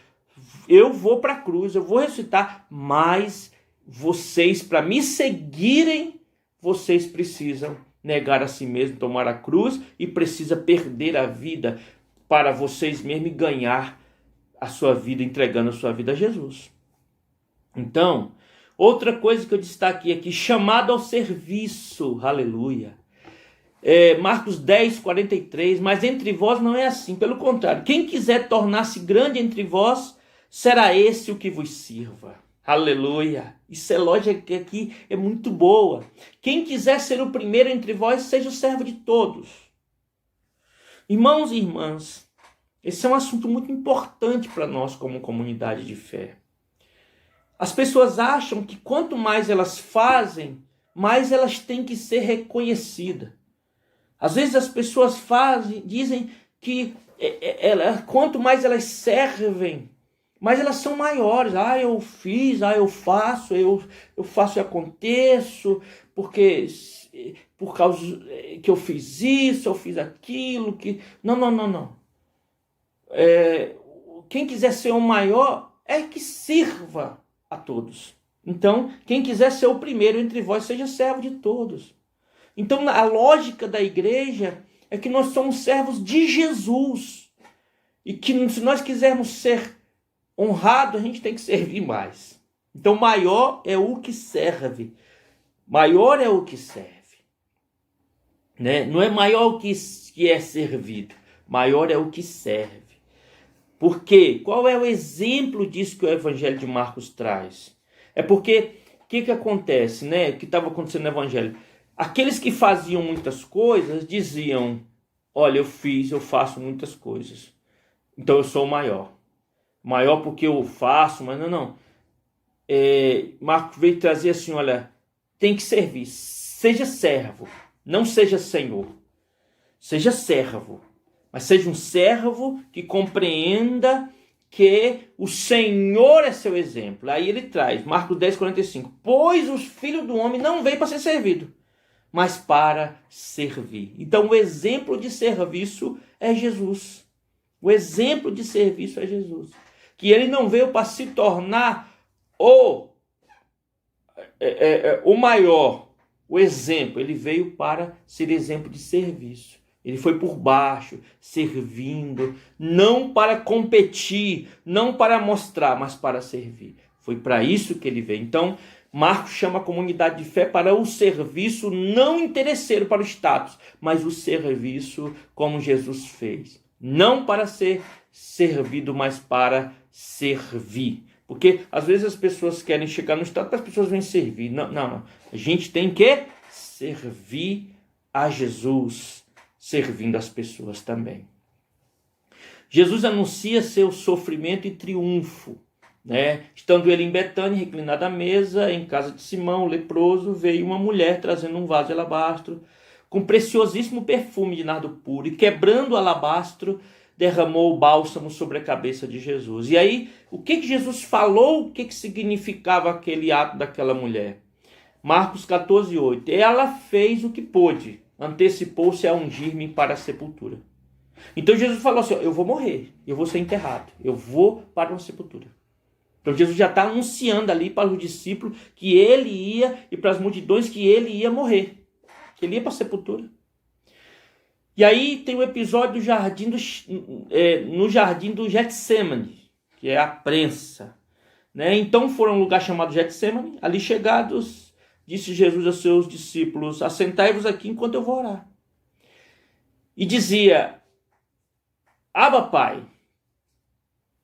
eu vou para a cruz, eu vou ressuscitar, mas vocês, para me seguirem, vocês precisam negar a si mesmo, tomar a cruz e precisa perder a vida para vocês mesmos e ganhar a sua vida, entregando a sua vida a Jesus. Então, outra coisa que eu destaquei aqui, chamado ao serviço, aleluia. Marcos 10, 43, mas entre vós não é assim, pelo contrário, quem quiser tornar-se grande entre vós, será esse o que vos sirva. Aleluia. Isso é lógica que aqui é muito boa. Quem quiser ser o primeiro entre vós, seja o servo de todos. Irmãos e irmãs, esse é um assunto muito importante para nós como comunidade de fé. As pessoas acham que quanto mais elas fazem, mais elas têm que ser reconhecidas. Às vezes as pessoas dizem que quanto mais elas servem, mais elas são maiores. Eu fiz, eu faço, eu faço e aconteço, porque por causa que eu fiz isso, eu fiz aquilo, que... Não. Quem quiser ser o maior é que sirva a todos. Então, quem quiser ser o primeiro entre vós, seja servo de todos. Então, a lógica da igreja é que nós somos servos de Jesus. E que se nós quisermos ser honrados, a gente tem que servir mais. Então, maior é o que serve. Maior é o que serve. Né? Não é maior o que é servido. Maior é o que serve. Por quê? Qual é o exemplo disso que o Evangelho de Marcos traz? É porque, o que acontece, né? O que estava acontecendo no Evangelho? Aqueles que faziam muitas coisas diziam, olha, eu faço muitas coisas. Então eu sou o maior. Maior porque eu faço, mas não. Marcos veio trazer assim, olha, tem que servir. Seja servo, não seja senhor. Seja servo. Mas seja um servo que compreenda que o Senhor é seu exemplo. Aí ele traz, Marcos 10:45. Pois o Filho do Homem não veio para ser servido, mas para servir. Então o exemplo de serviço é Jesus. O exemplo de serviço é Jesus. Que ele não veio para se tornar o maior, o exemplo. Ele veio para ser exemplo de serviço. Ele foi por baixo, servindo, não para competir, não para mostrar, mas para servir. Foi para isso que ele veio. Então, Marcos chama a comunidade de fé para o serviço não interesseiro para o status, mas o serviço como Jesus fez. Não para ser servido, mas para servir. Porque às vezes as pessoas querem chegar no status, as pessoas vêm servir. Não. A gente tem que servir a Jesus, servindo as pessoas também. Jesus anuncia seu sofrimento e triunfo. Né? Estando ele em Betânia, reclinado à mesa, em casa de Simão, o leproso, veio uma mulher trazendo um vaso de alabastro, com preciosíssimo perfume de nardo puro, e quebrando o alabastro, derramou o bálsamo sobre a cabeça de Jesus. E aí, o que Jesus falou, o que significava aquele ato daquela mulher? Marcos 14:8. Ela fez o que pôde, antecipou-se a ungir-me para a sepultura. Então Jesus falou assim, eu vou morrer, eu vou ser enterrado, eu vou para uma sepultura. Então Jesus já está anunciando ali para os discípulos que ele ia, e para as multidões que ele ia morrer, que ele ia para a sepultura. E aí tem o episódio no jardim do Getsemane, que é a prensa. Né? Então foram a um lugar chamado Getsemane, ali chegados, disse Jesus aos seus discípulos, assentai-vos aqui enquanto eu vou orar. E dizia, Abba, Pai,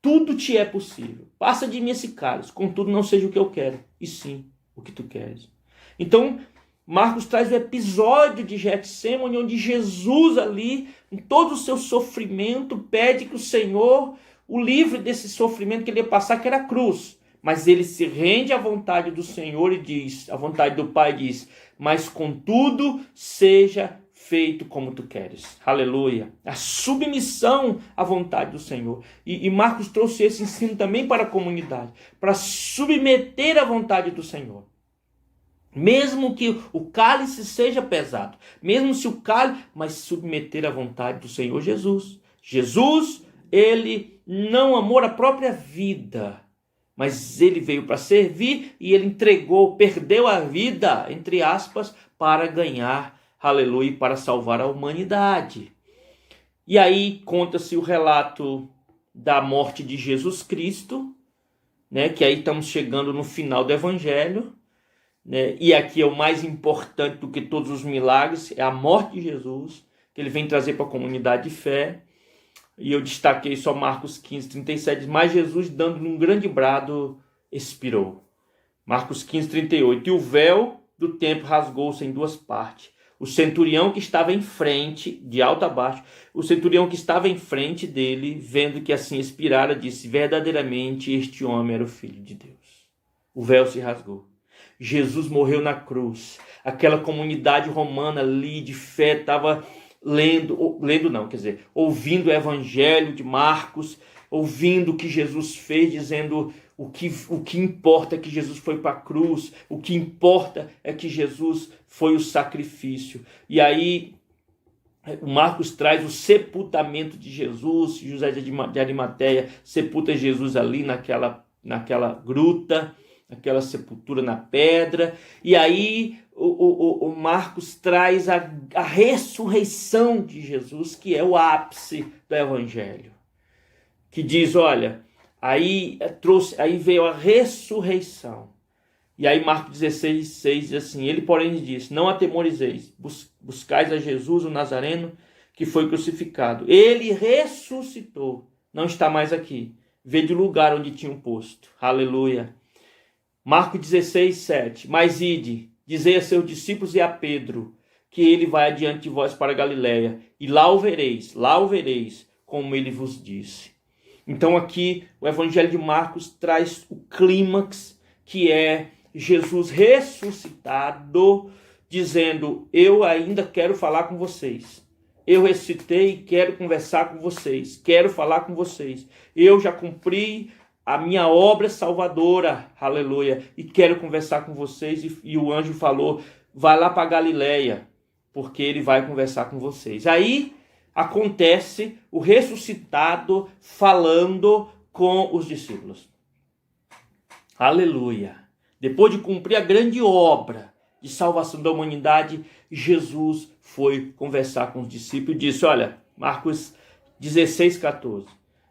tudo te é possível. Passa de mim esse cálice, contudo não seja o que eu quero, e sim o que tu queres. Então, Marcos traz o episódio de Getsemane, onde Jesus ali, em todo o seu sofrimento, pede que o Senhor o livre desse sofrimento que ele ia passar, que era a cruz. Mas ele se rende à vontade do Senhor e diz, a vontade do Pai diz, mas contudo seja feito como tu queres. Aleluia. A submissão à vontade do Senhor. E Marcos trouxe esse ensino também para a comunidade, para submeter à vontade do Senhor. Mesmo que o cálice seja pesado, mesmo se o cálice, mas submeter à vontade do Senhor Jesus. Jesus, ele não amou a própria vida, mas ele veio para servir e ele entregou, perdeu a vida, entre aspas, para ganhar, aleluia, para salvar a humanidade. E aí conta-se o relato da morte de Jesus Cristo, né, que aí estamos chegando no final do Evangelho, né, e aqui é o mais importante do que todos os milagres, é a morte de Jesus, que ele vem trazer para a comunidade de fé. E eu destaquei só Marcos 15:37, mas Jesus, dando-lhe um grande brado, expirou. Marcos 15:38, e o véu do templo rasgou-se em duas partes. O centurião que estava em frente, de alto a baixo, o centurião que estava em frente dele, vendo que assim expirara, disse, verdadeiramente este homem era o Filho de Deus. O véu se rasgou. Jesus morreu na cruz. Aquela comunidade romana ali de fé estava ouvindo o evangelho de Marcos, ouvindo o que Jesus fez, dizendo o que importa é que Jesus foi para a cruz, o que importa é que Jesus foi o sacrifício. E aí o Marcos traz o sepultamento de Jesus. José de Arimateia sepulta Jesus ali naquela gruta, aquela sepultura na pedra. E aí o Marcos traz a ressurreição de Jesus, que é o ápice do evangelho, que diz, olha, aí veio a ressurreição. E aí Marcos 16:6 diz assim: ele porém disse, não atemorizeis, buscais a Jesus o Nazareno, que foi crucificado. Ele ressuscitou, não está mais aqui. Vede o lugar onde tinham posto. Aleluia. Marcos 16:7. Mas ide, dizei a seus discípulos e a Pedro, que ele vai adiante de vós para a Galiléia, e lá o vereis, como ele vos disse. Então aqui o Evangelho de Marcos traz o clímax, que é Jesus ressuscitado, dizendo, eu ainda quero falar com vocês. Eu ressuscitei e quero conversar com vocês, quero falar com vocês. Eu já cumpri a minha obra salvadora, aleluia, e quero conversar com vocês. E o anjo falou, vai lá para Galiléia, porque ele vai conversar com vocês. Aí acontece o ressuscitado falando com os discípulos. Aleluia. Depois de cumprir a grande obra de salvação da humanidade, Jesus foi conversar com os discípulos e disse, olha, Marcos 16:14.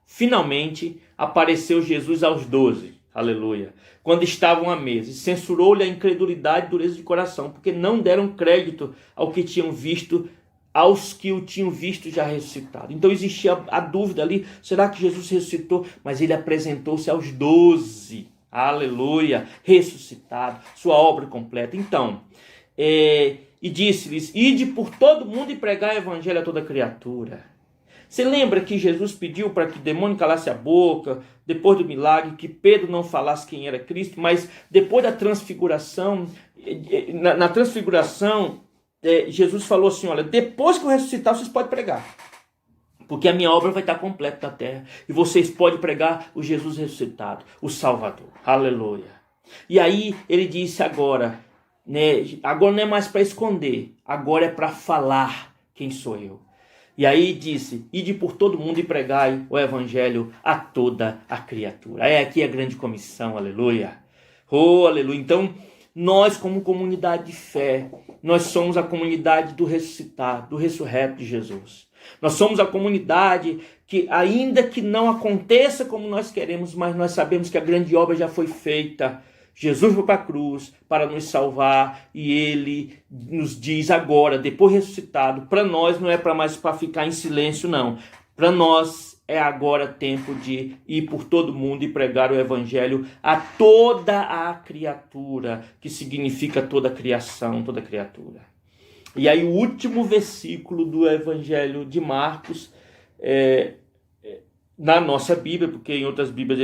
Finalmente apareceu Jesus aos 12, aleluia, quando estavam à mesa, e censurou-lhe a incredulidade e dureza de coração, porque não deram crédito ao que tinham visto, aos que o tinham visto já ressuscitado. Então existia a dúvida ali, será que Jesus ressuscitou? Mas ele apresentou-se aos 12, aleluia, ressuscitado, sua obra completa. Então, e disse-lhes, ide por todo mundo e pregai o evangelho a toda criatura. Você lembra que Jesus pediu para que o demônio calasse a boca, depois do milagre, que Pedro não falasse quem era Cristo, mas depois da transfiguração, na transfiguração, Jesus falou assim, olha, depois que eu ressuscitar, vocês podem pregar, porque a minha obra vai estar completa na terra, e vocês podem pregar o Jesus ressuscitado, o Salvador, aleluia. E aí ele disse agora não é mais para esconder, agora é para falar quem sou eu. E aí disse, ide por todo mundo e pregai o evangelho a toda a criatura. Aqui a grande comissão, aleluia. Oh, aleluia. Então, nós como comunidade de fé, nós somos a comunidade do ressuscitado, do ressurreto de Jesus. Nós somos a comunidade que, ainda que não aconteça como nós queremos, mas nós sabemos que a grande obra já foi feita. Jesus foi para a cruz para nos salvar, e ele nos diz agora, depois ressuscitado, para nós não é para ficar em silêncio, não. Para nós é agora tempo de ir por todo mundo e pregar o evangelho a toda a criatura, que significa toda a criação, toda a criatura. E aí o último versículo do evangelho de Marcos, na nossa Bíblia, porque em outras Bíblias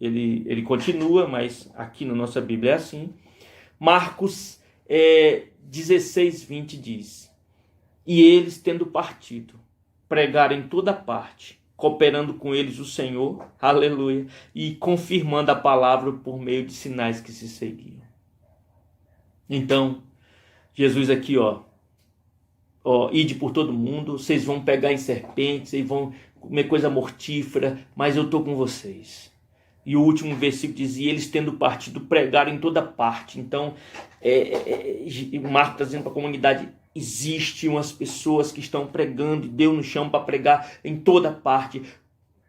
ele continua, mas aqui na nossa Bíblia é assim. Marcos 16:20 diz, e eles, tendo partido, pregaram em toda parte, cooperando com eles o Senhor, aleluia, e confirmando a palavra por meio de sinais que se seguiam. Então, Jesus aqui, ide por todo mundo, vocês vão pegar em serpentes, vocês vão comer coisa mortífera, mas eu estou com vocês. E o último versículo dizia, eles tendo partido pregaram em toda parte. Então, Marcos está dizendo para a comunidade, existem umas pessoas que estão pregando, e Deus nos chama para pregar em toda parte,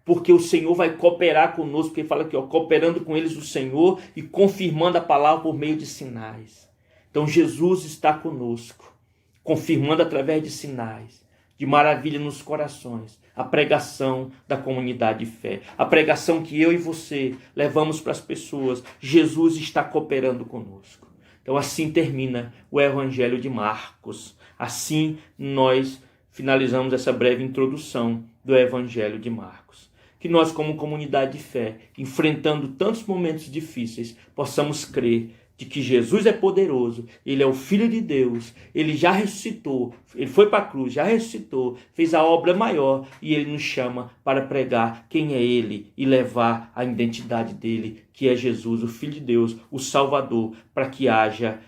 porque o Senhor vai cooperar conosco, porque ele fala aqui, cooperando com eles o Senhor e confirmando a palavra por meio de sinais. Então Jesus está conosco, confirmando através de sinais, de maravilha nos corações, a pregação da comunidade de fé, a pregação que eu e você levamos para as pessoas. Jesus está cooperando conosco. Então assim termina o Evangelho de Marcos. Assim nós finalizamos essa breve introdução do Evangelho de Marcos. Que nós, como comunidade de fé, enfrentando tantos momentos difíceis, possamos crer de que Jesus é poderoso, ele é o Filho de Deus, ele já ressuscitou, ele foi para a cruz, já ressuscitou, fez a obra maior e ele nos chama para pregar quem é ele e levar a identidade dele, que é Jesus, o Filho de Deus, o Salvador, para que haja,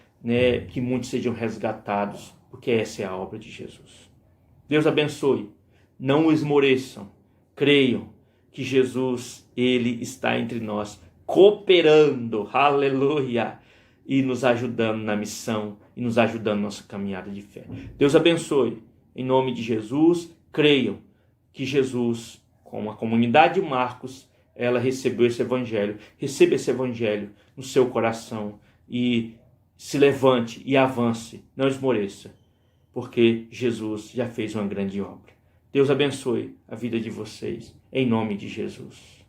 que muitos sejam resgatados, porque essa é a obra de Jesus. Deus abençoe, não esmoreçam, creiam que Jesus, ele está entre nós, cooperando, aleluia, e nos ajudando na missão, e nos ajudando na nossa caminhada de fé. Deus abençoe, em nome de Jesus, creiam que Jesus, com a comunidade de Marcos, ela recebeu esse evangelho, receba esse evangelho no seu coração, e se levante e avance, não esmoreça, porque Jesus já fez uma grande obra. Deus abençoe a vida de vocês, em nome de Jesus.